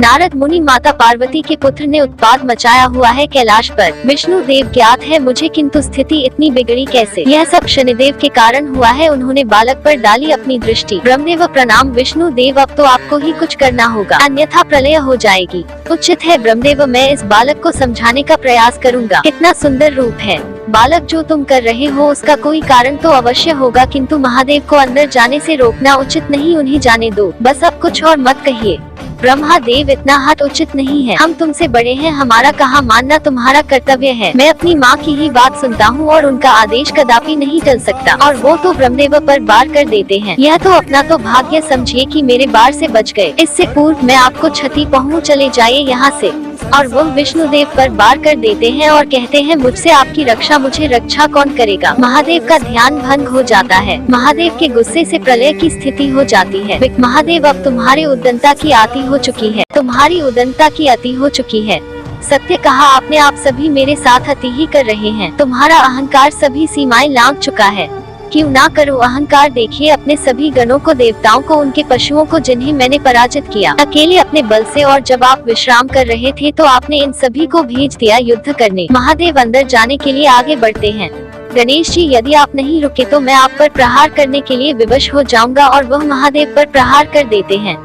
नारद मुनि, माता पार्वती के पुत्र ने उत्पाद मचाया हुआ है कैलाश पर। विष्णु देव ज्ञात है मुझे, किंतु स्थिति इतनी बिगड़ी कैसे? यह सब शनिदेव के कारण हुआ है, उन्होंने बालक पर डाली अपनी दृष्टि। ब्रह्मदेव प्रणाम। विष्णु देव, अब तो आपको ही कुछ करना होगा, अन्यथा प्रलय हो जाएगी। उचित है ब्रह्मदेव, मैं इस बालक को समझाने का प्रयास करूँगा। कितना सुंदर रूप है बालक, जो तुम कर रहे हो उसका कोई कारण तो अवश्य होगा, किंतु महादेव को अंदर जाने से रोकना उचित नहीं, उन्हें जाने दो बस, अब कुछ और मत कहिए। ब्रह्मादेव, इतना हट उचित नहीं है, हम तुमसे बड़े हैं, हमारा कहाँ मानना तुम्हारा कर्तव्य है। मैं अपनी माँ की ही बात सुनता हूँ और उनका आदेश कदापि नहीं टल सकता, और वो तो ब्रह्मदेव पर बार कर देते हैं। यह तो अपना तो भाग्य समझिए कि मेरे बार से बच गए, इससे पूर्व मैं आपको क्षति पहुँच, चले जाइए यहाँ से। और वो विष्णुदेव पर बार कर देते हैं और कहते हैं, मुझसे आपकी रक्षा, मुझे रक्षा कौन करेगा? महादेव का ध्यान भंग हो जाता है। महादेव के गुस्से से प्रलय की स्थिति हो जाती है। महादेव, अब तुम्हारी उद्दंडता की आती हो चुकी है, तुम्हारी उद्दंडता की अति हो चुकी है। सत्य कहा आपने, आप सभी मेरे साथ अति ही कर रहे हैं। तुम्हारा अहंकार सभी सीमाएं लांघ चुका है। क्यों ना करो अहंकार, देखिए अपने सभी गणों को, देवताओं को, उनके पशुओं को जिन्हें मैंने पराजित किया अकेले अपने बल से, और जब आप विश्राम कर रहे थे तो आपने इन सभी को भेज दिया युद्ध करने। महादेव अंदर जाने के लिए आगे बढ़ते हैं। गणेश जी, यदि आप नहीं रुके तो मैं आप पर प्रहार करने के लिए विवश हो जाऊंगा। और वह महादेव पर प्रहार कर देते हैं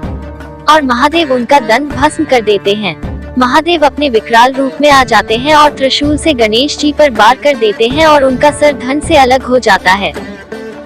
और महादेव उनका दंड भस्म कर देते हैं। महादेव अपने विकराल रूप में आ जाते हैं और त्रिशूल से गणेश जी पर वार कर देते हैं और उनका सर धड़ से अलग हो जाता है।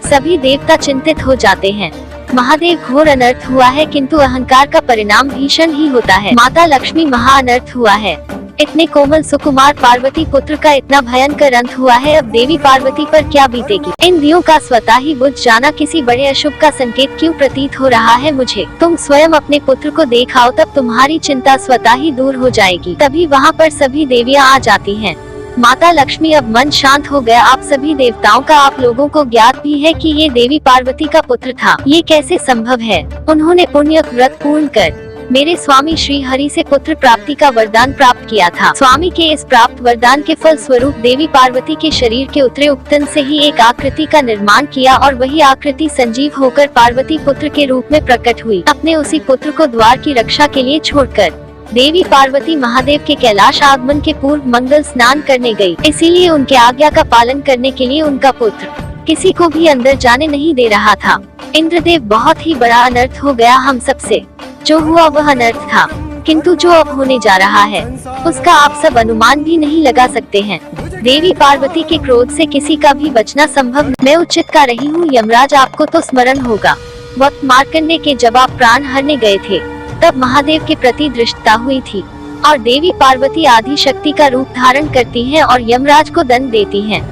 सभी देवता चिंतित हो जाते हैं। महादेव, घोर अनर्थ हुआ है, किंतु अहंकार का परिणाम भीषण ही होता है। माता लक्ष्मी, महा अनर्थ हुआ है। इतने कोमल सुकुमार पार्वती पुत्र का इतना भयंकर अंत हुआ है, अब देवी पार्वती पर क्या बीतेगी? इन दियों का स्वतः ही बुझ जाना किसी बड़े अशुभ का संकेत क्यों प्रतीत हो रहा है मुझे? तुम स्वयं अपने पुत्र को देख आओ, तब तुम्हारी चिंता स्वतः ही दूर हो जाएगी। तभी वहाँ पर सभी देवियाँ आ जाती हैं। माता लक्ष्मी, अब मन शांत हो गया, आप सभी देवताओं का, आप लोगों को ज्ञात भी है कि ये देवी पार्वती का पुत्र था। ये कैसे संभव है? उन्होंने पुण्य व्रत पूर्ण कर मेरे स्वामी श्री हरि से पुत्र प्राप्ति का वरदान प्राप्त किया था। स्वामी के इस प्राप्त वरदान के फल स्वरूप देवी पार्वती के शरीर के उत्तरे उपतन से ही एक आकृति का निर्माण किया, और वही आकृति संजीव होकर पार्वती पुत्र के रूप में प्रकट हुई। अपने उसी पुत्र को द्वार की रक्षा के लिए छोड़कर देवी पार्वती महादेव के कैलाश आगमन के पूर्व मंगल स्नान करने गई। इसीलिए उनके आज्ञा का पालन करने के लिए उनका पुत्र किसी को भी अंदर जाने नहीं दे रहा था। इंद्रदेव, बहुत ही बड़ा अनर्थ हो गया हम सबसे। जो हुआ वह अनर्थ था, किंतु जो अब होने जा रहा है उसका आप सब अनुमान भी नहीं लगा सकते हैं। देवी पार्वती के क्रोध से किसी का भी बचना संभव नहीं। मैं उचित कर रही हूँ यमराज, आपको तो स्मरण होगा वक्त मार्कंडे के जब आप प्राण हरने गए थे, तब महादेव के प्रति दृष्टता हुई थी, और देवी पार्वती आदि शक्ति का रूप धारण करती हैं और यमराज को दंड देती हैं।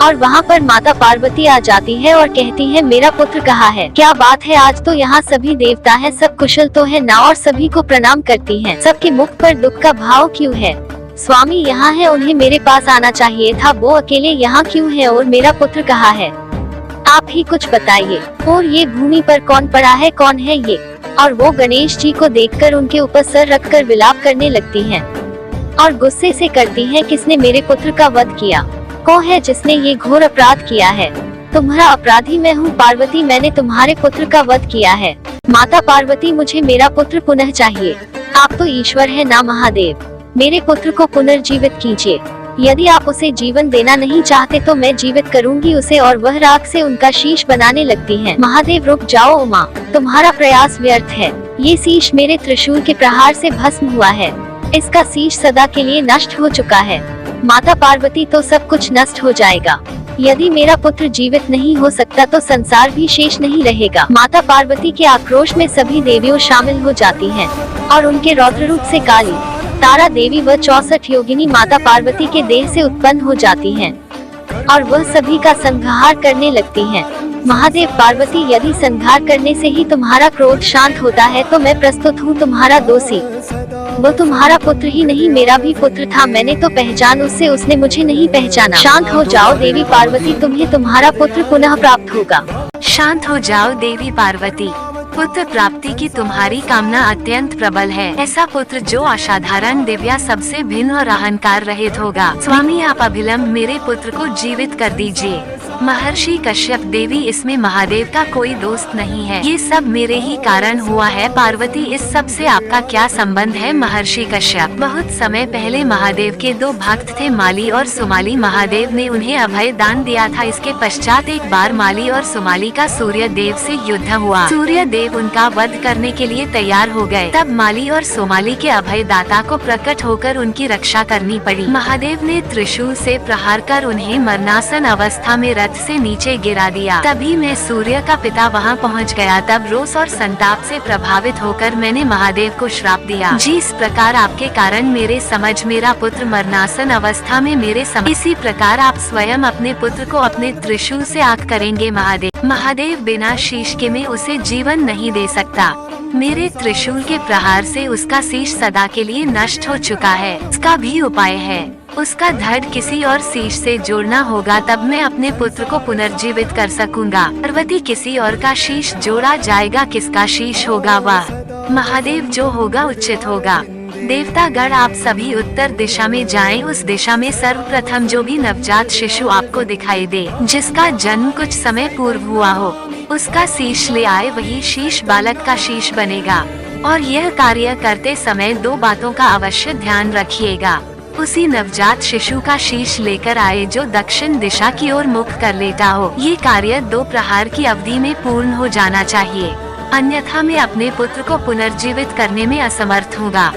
और वहाँ पर माता पार्वती आ जाती है और कहती है, मेरा पुत्र कहाँ है? क्या बात है, आज तो यहाँ सभी देवता हैं, सब कुशल तो है ना? और सभी को प्रणाम करती हैं। सबके मुख पर दुख का भाव क्यों है? स्वामी यहाँ है, उन्हें मेरे पास आना चाहिए था, वो अकेले यहाँ क्यों है? और मेरा पुत्र कहाँ है? आप ही कुछ बताइए। और ये भूमि पर कौन पड़ा है, कौन है ये? और वो गणेश जी को देखकर उनके ऊपर सर रखकर विलाप करने लगती हैं और गुस्से से करती हैं, किसने मेरे पुत्र का वध किया? कौन है जिसने ये घोर अपराध किया है? तुम्हारा अपराधी मैं हूँ पार्वती, मैंने तुम्हारे पुत्र का वध किया है। माता पार्वती, मुझे मेरा पुत्र पुनः चाहिए। आप तो ईश्वर है ना महादेव, मेरे पुत्र को पुनर्जीवित कीजिए। यदि आप उसे जीवन देना नहीं चाहते तो मैं जीवित करूंगी उसे। और वह राख से उनका शीश बनाने लगती हैं। महादेव, रुक जाओ उमा, तुम्हारा प्रयास व्यर्थ है। ये शीश मेरे त्रिशूल के प्रहार से भस्म हुआ है, इसका शीश सदा के लिए नष्ट हो चुका है। माता पार्वती, तो सब कुछ नष्ट हो जाएगा। यदि मेरा पुत्र जीवित नहीं हो सकता तो संसार भी शेष नहीं रहेगा। माता पार्वती के आक्रोश में सभी देवियों शामिल हो जाती हैं और उनके रौद्र रूप से काली, तारा देवी व 64 योगिनी माता पार्वती के देह से उत्पन्न हो जाती हैं और वह सभी का संहार करने लगती हैं। महादेव, पार्वती, यदि संहार करने से ही तुम्हारा क्रोध शांत होता है तो मैं प्रस्तुत हूँ तुम्हारा दोषी। वो तुम्हारा पुत्र ही नहीं, मेरा भी पुत्र था, मैंने तो पहचान उससे, उसने मुझे नहीं पहचाना। शांत हो जाओ देवी पार्वती, तुम्हें तुम्हारा पुत्र पुनः प्राप्त होगा। शांत हो जाओ देवी पार्वती, पुत्र प्राप्ति की तुम्हारी कामना अत्यंत प्रबल है। ऐसा पुत्र जो असाधारण, दिव्या, सबसे भिन्न और अहंकार रहित होगा। स्वामी, आप अभिलंब मेरे पुत्र को जीवित कर दीजिए। महर्षि कश्यप, देवी, इसमें महादेव का कोई दोस्त नहीं है, ये सब मेरे ही कारण हुआ है। पार्वती, इस सब से आपका क्या संबंध है? महर्षि कश्यप, बहुत समय पहले महादेव के दो भक्त थे, माली और सुमाली। महादेव ने उन्हें अभय दान दिया था। इसके पश्चात एक बार माली और सुमाली का सूर्य देव से युद्ध हुआ। सूर्य देव उनका वध करने के लिए तैयार हो गए। तब माली और सुमाली के अभय दाता को प्रकट होकर उनकी रक्षा करनी पड़ी। महादेव ने त्रिशूल से प्रहार कर उन्हें मरणासन अवस्था में रथ से नीचे गिरा दिया। तभी मैं, सूर्य का पिता, वहां पहुंच गया। तब रोष और संताप से प्रभावित होकर मैंने महादेव को श्राप दिया। जी, इस प्रकार आपके कारण मेरा पुत्र मरणासन अवस्था में इसी प्रकार आप स्वयं अपने पुत्र को अपने त्रिशूल से आग करेंगे। महादेव, बिना शीश के मैं उसे जीवन नहीं दे सकता। मेरे त्रिशूल के प्रहार से उसका शीश सदा के लिए नष्ट हो चुका है। इसका भी उपाय है, उसका धड़ किसी और शीश से जोड़ना होगा, तब मैं अपने पुत्र को पुनर्जीवित कर सकूंगा। पार्वती, किसी और का शीश जोड़ा जाएगा, किसका शीश होगा? वह महादेव जो होगा उचित होगा। देवतागण, आप सभी उत्तर दिशा में जाएं। उस दिशा में सर्वप्रथम जो भी नवजात शिशु आपको दिखाई दे, जिसका जन्म कुछ समय पूर्व हुआ हो, उसका शीश ले आए। वही शीश बालक का शीश बनेगा। और यह कार्य करते समय दो बातों का अवश्य ध्यान रखिएगा। उसी नवजात शिशु का शीश लेकर आए जो दक्षिण दिशा की ओर मुख कर लेटा हो। ये कार्य 2 प्रहार की अवधि में पूर्ण हो जाना चाहिए, अन्यथा मैं अपने पुत्र को पुनर्जीवित करने में असमर्थ हूँगा।